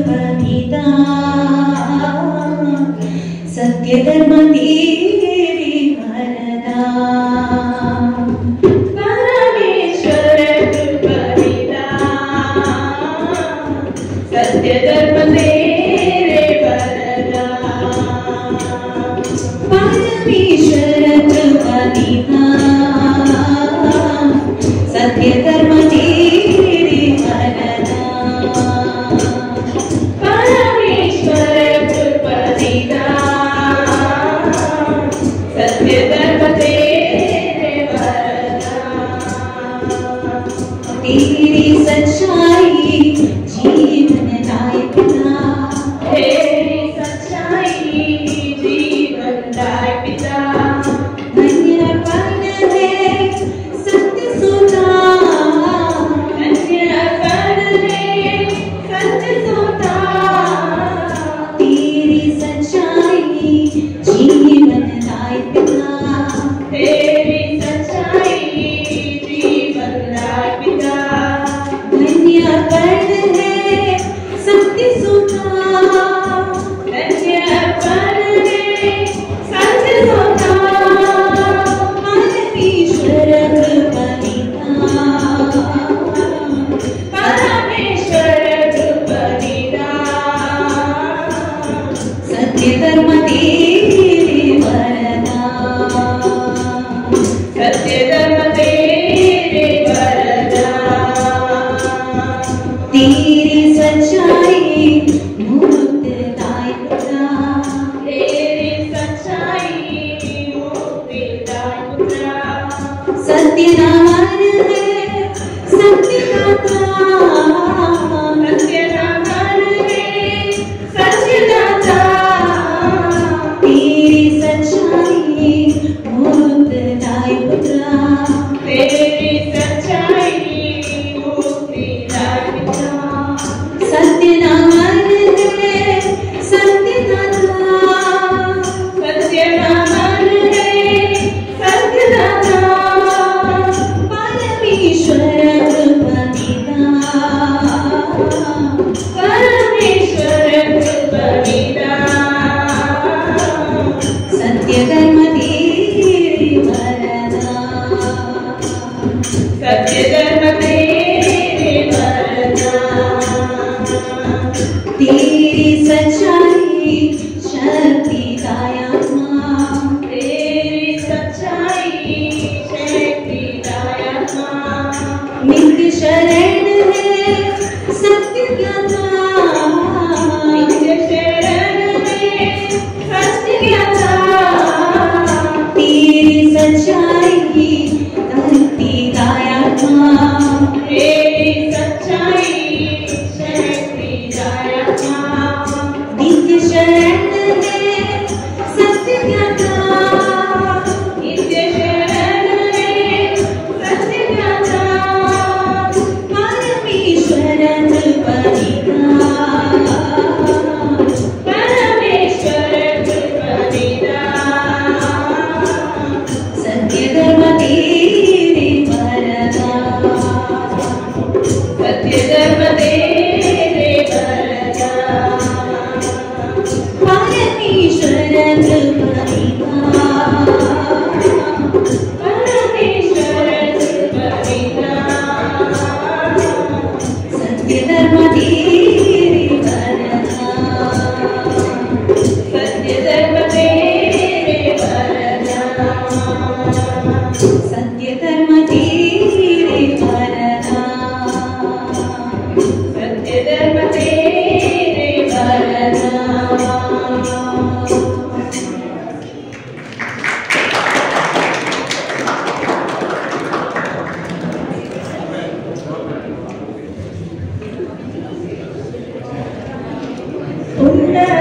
पिता सत्य धर्म तेरे वरदा परमेश्वर कृपा पिता सत्य धर्म तेरे वरदा परमेश्वर कृपा पिता सत्य धर्म तेरे वरदा परमेश्वर कृपा पिता सत्य धर्म तेरे वरदा तेरी सच्चाई जीवन दायिका तेरी सच्चाई जीवन दायिका धन्य पद है सत्य सुता धन्य पद है सत्य सुता तेरी सच्चाई जीवन दायिका तेरी सच्चाई जीवन दायिका धन्य पद है सत्य सुता धन्य पद है सत्य सुता परमेश्वर कृपा पिता परमेश्वर कृपा पिता सत्य धर्म तेरे वरदा सत्य धर्म तेरे वरदा तेरी सच्चाई मुक्तिदायिका तेरी सच्चाई मुक्तिदायिका सत्य नामन है सत्यदाता सत्य नामन है सत्यदाता तेरी सच्चाई मुक्तिदायिका तेरी सच्चाई मुक्तिदायिका सत्य नामन है सत्यदाता सत्य नामन है सत्यदाता परमेश्वर कृपा पिता परमेश्वर कृपा पिता सत्य धर्म तेरे वरदा सत्य धर्म तेरे वरदा तेरी सच्चाई शक्तिदायका तेरी सच्चाई शक्तिदायका नित्य शरण है सत्यज्ञाता नित्य शरण है सत्यज्ञाता तेरी सच्चाई धरतीदायका तेरी सच्चाई शक्तिदायका नित्य शरण है सत्यज्ञाता नित्य शरण है सत्यज्ञाता परमेश्वर कृपा पिता परमेश्वर कृपा पिता सत्य धर्म तेरे वरदा सत्य धर्म तेरे वरदा परमेश्वर कृपा पिता परमेश्वर कृपा पिता सत्य धर्म तेरे वरदा सत्य धर्म तेरे वरदा सत्य धर्म तेरे वरदा सत्य धर्म तेरे वरदा पुण्य